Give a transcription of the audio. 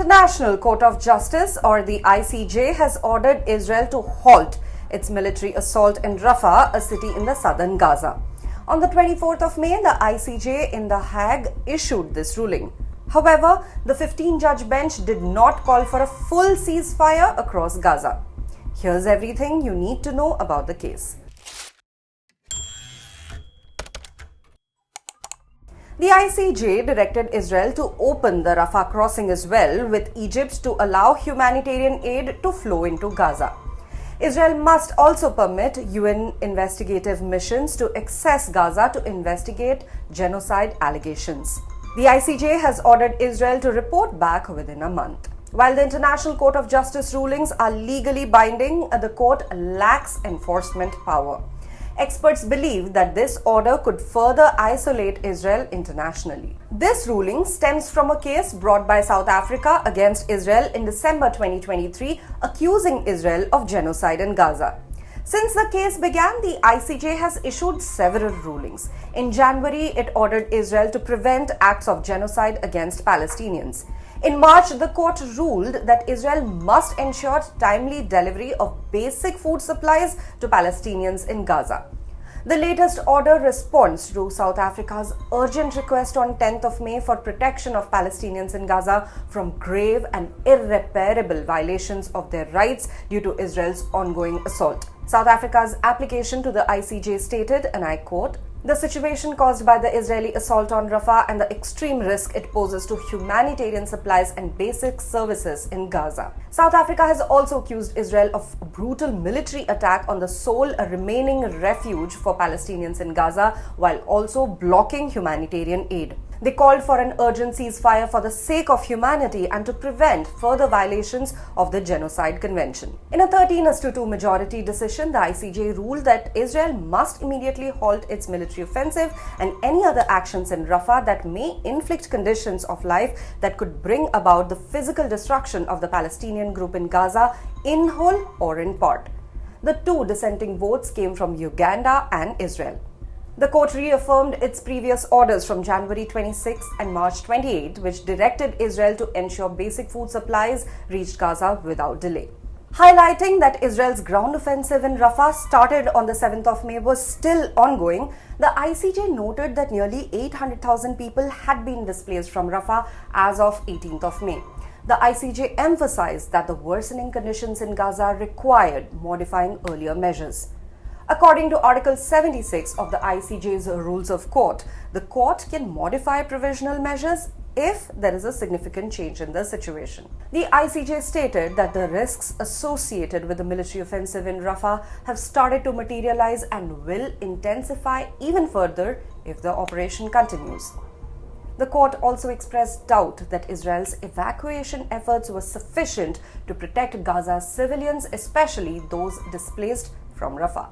International Court of Justice, or the ICJ, has ordered Israel to halt its military assault in Rafah, a city in the southern Gaza. On the 24th of May, the ICJ in The Hague issued this ruling. However, the 15-judge bench did not call for a full ceasefire across Gaza. Here's everything you need to know about the case. The ICJ directed Israel to open the Rafah crossing as well, with Egypt to allow humanitarian aid to flow into Gaza. Israel must also permit UN investigative missions to access Gaza to investigate genocide allegations. The ICJ has ordered Israel to report back within a month. While the International Court of Justice rulings are legally binding, the court lacks enforcement power. Experts believe that this order could further isolate Israel internationally. This ruling stems from a case brought by South Africa against Israel in December 2023, accusing Israel of genocide in Gaza. Since the case began, the ICJ has issued several rulings. In January, it ordered Israel to prevent acts of genocide against Palestinians. In March, the court ruled that Israel must ensure timely delivery of basic food supplies to Palestinians in Gaza. The latest order responds to South Africa's urgent request on 10th of May for protection of Palestinians in Gaza from grave and irreparable violations of their rights due to Israel's ongoing assault. South Africa's application to the ICJ stated, and I quote, "The situation caused by the Israeli assault on Rafah and the extreme risk it poses to humanitarian supplies and basic services in Gaza." South Africa has also accused Israel of a brutal military attack on the sole remaining refuge for Palestinians in Gaza, while also blocking humanitarian aid. They called for an urgent ceasefire for the sake of humanity and to prevent further violations of the Genocide Convention. In a 13-2 majority decision, the ICJ ruled that Israel must immediately halt its military offensive and any other actions in Rafah that may inflict conditions of life that could bring about the physical destruction of the Palestinian group in Gaza, in whole or in part. The two dissenting votes came from Uganda and Israel. The court reaffirmed its previous orders from January 26 and March 28, which directed Israel to ensure basic food supplies reached Gaza without delay. Highlighting that Israel's ground offensive in Rafah started on the 7th of May was still ongoing, the ICJ noted that nearly 800,000 people had been displaced from Rafah as of 18th of May. The ICJ emphasized that the worsening conditions in Gaza required modifying earlier measures. According to Article 76 of the ICJ's Rules of Court, the court can modify provisional measures if there is a significant change in the situation. The ICJ stated that the risks associated with the military offensive in Rafah have started to materialize and will intensify even further if the operation continues. The court also expressed doubt that Israel's evacuation efforts were sufficient to protect Gaza's civilians, especially those displaced from Rafah.